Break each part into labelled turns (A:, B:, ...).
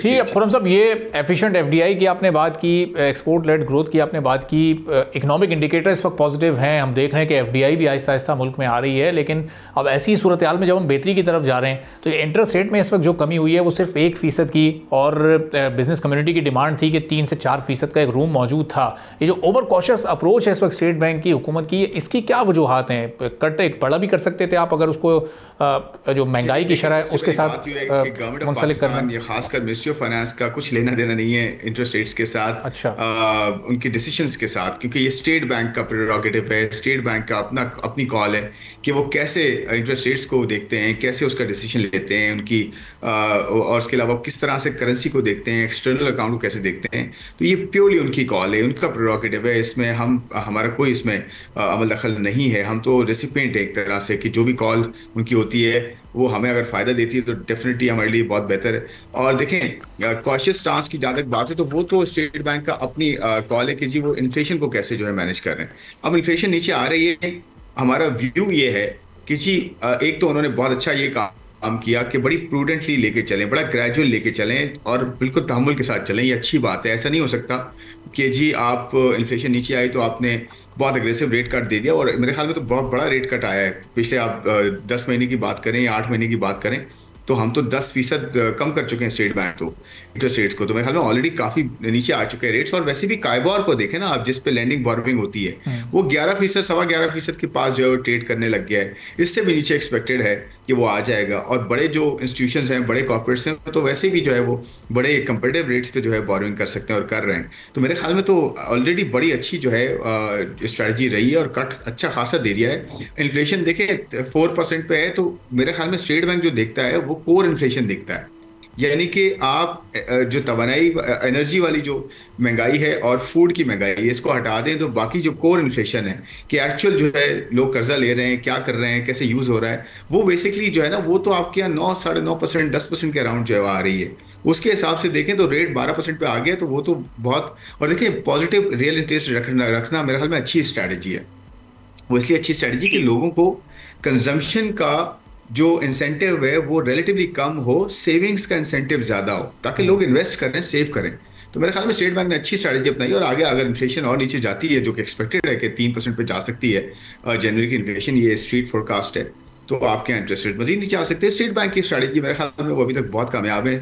A: ठीक है खुरम साहब, ये एफिशिएंट एफडीआई की आपने बात की, एक्सपोर्ट लेड ग्रोथ की आपने बात की, इकोनॉमिक इंडिकेटर इस वक्त पॉजिटिव हैं, हम देख रहे हैं कि एफडीआई भी आहिस्ता आहिस्ता मुल्क में आ रही है। लेकिन अब ऐसी सूरत हाल में जब हम बेहतरी की तरफ जा रहे हैं तो इंटरेस्ट रेट में इस वक्त जो कमी हुई है वो सिर्फ 1% की, और बिजनेस कम्युनिटी की डिमांड थी कि 3 से 4% का एक रूम मौजूद था। ये जो ओवर कॉशियस अप्रोच है इस वक्त स्टेट बैंक की हुकूमत की, इसकी क्या वजूहत हैं? कट एक बड़ा भी कर सकते थे आप अगर उसको जो महंगाई की शरह है उसके साथ मुंसलिक करना।
B: ये खासकर मिनिस्ट्री ऑफ फाइनेंस का कुछ लेना देना नहीं है इंटरेस्ट रेट्स के साथ,
A: अच्छा।
B: उनके डिसीजंस के साथ, क्योंकि ये स्टेट बैंक का प्रेरोगेटिव है, स्टेट बैंक का अपनी कॉल है कि वो कैसे इंटरेस्ट रेट्स को देखते हैं, कैसे उसका डिसीजन लेते हैं उनकी, और उसके अलावा किस तरह से करेंसी को देखते हैं, एक्सटर्नल अकाउंट को कैसे देखते हैं। तो ये प्योरली उनकी कॉल है, उनका प्रेरोगेटिव है, इसमें हमारा कोई इसमें अमल दखल नहीं है। हम तो रेसिपिएंट है एक तरह से कि जो भी कॉल उनकी होती है वो हमें अगर फ़ायदा देती है तो डेफिनेटली हमारे लिए बहुत बेहतर है। और देखें कॉशियस स्टांस की जहाँ तक बात है तो वो तो स्टेट बैंक का अपनी कॉल है कि जी वो इन्फ्लेशन को कैसे जो है मैनेज कर रहे हैं। अब इन्फ्लेशन नीचे आ रही है, हमारा व्यू ये है कि जी एक तो उन्होंने बहुत अच्छा ये काम किया कि बड़ी प्रूडेंटली लेके चलें, बड़ा ग्रेजुअल लेके चलें और बिल्कुल तहम्मुल के साथ चलें। ये अच्छी बात है। ऐसा नहीं हो सकता कि जी आप इन्फ्लेशन नीचे आई तो आपने बहुत अग्रेसिव रेट कट दे दिया, और मेरे ख्याल में तो बहुत बड़ा रेट कट आया है। पिछले आप 10 महीने की बात करें या 8 महीने की बात करें तो हम तो 10% कम कर चुके हैं स्टेट बैंक तो इंटरेस्ट रेट्स को, तो मेरे ख्याल में ऑलरेडी काफ़ी नीचे आ चुके हैं रेट्स। और वैसे भी काइबॉर को देखें ना आप, जिस पे लैंडिंग बोरोइंग होती है वो 11%, 11.25% के पास जो है वो ट्रेड करने लग गया है। इससे भी नीचे एक्सपेक्टेड है कि वो आ जाएगा। और बड़े जो इंस्टीट्यूशंस हैं, बड़े कॉर्पोरेट्स हैं, तो वैसे भी जो है वो बड़े कंपेटिटिव रेट्स पे जो है बोरोइंग कर सकते हैं और कर रहे हैं। तो मेरे ख्याल में तो ऑलरेडी बड़ी अच्छी जो है स्ट्रैटेजी रही है और कट अच्छा खासा दे दिया है। इन्फ्लेशन देखें 4% पे है, तो मेरे ख्याल में स्टेट बैंक जो देखता है वो कोर इन्फ्लेशन देखता है, यानी कि आप जो तवानाई एनर्जी वाली जो महंगाई है और फूड की महंगाई है इसको हटा दें तो बाकी जो कोर इन्फ्लेशन है कि एक्चुअल जो है लोग कर्जा ले रहे हैं, क्या कर रहे हैं, कैसे यूज़ हो रहा है, वो बेसिकली जो है ना वो तो आपके यहाँ 9, 9.5%, 10% के अराउंड जो है आ रही है। उसके हिसाब से देखें तो रेट 12% पे आ गया, तो वो तो बहुत। और देखिए पॉजिटिव रियल इंटरेस्ट रखना मेरे ख्याल में अच्छी स्ट्रैटेजी है। वो इसलिए अच्छी स्ट्रैटेजी कि लोगों को कंजम्पशन का जो इंसेंटिव है वो रिलेटिवली कम हो, सेविंग्स का इंसेंटिव ज़्यादा हो, ताकि लोग इन्वेस्ट करें, सेव करें। तो मेरे ख्याल में स्टेट बैंक ने अच्छी स्ट्रैटेजी अपनाई। और आगे अगर इन्फ्लेशन और नीचे जाती है, जो कि एक्सपेक्टेड है कि 3% पे जा सकती है जनवरी की इन्फ्लेशन, ये स्ट्रीट फोरकास्ट है, तो आपके यहाँ इंटरेस्ट रेट मजीद नीचे आ सकते हैं। स्टेट बैंक की स्ट्रैटेजी मेरे ख्याल में वो अभी तक बहुत कामयाब है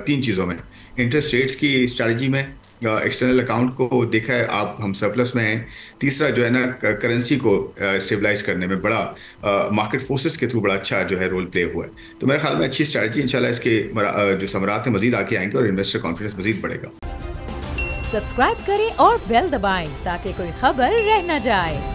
B: 3 चीज़ों में। इंटरेस्ट रेट्स की स्ट्रैटेजी में, एक्सटर्नल अकाउंट को देखा है आप, हम सरप्लस में हैं। तीसरा जो है ना करेंसी को स्टेबलाइज करने में बड़ा मार्केट फोर्सेस के थ्रू बड़ा अच्छा जो है रोल प्ले हुआ है। तो मेरे ख्याल में अच्छी स्ट्रैटेजी, इंशाल्लाह इसके जो समरात हैं मजीद आके आएंगे और इन्वेस्टर कॉन्फिडेंस मजीद बढ़ेगा।
C: सब्सक्राइब करें और बेल दबाएं ताकि कोई खबर रह न जाए।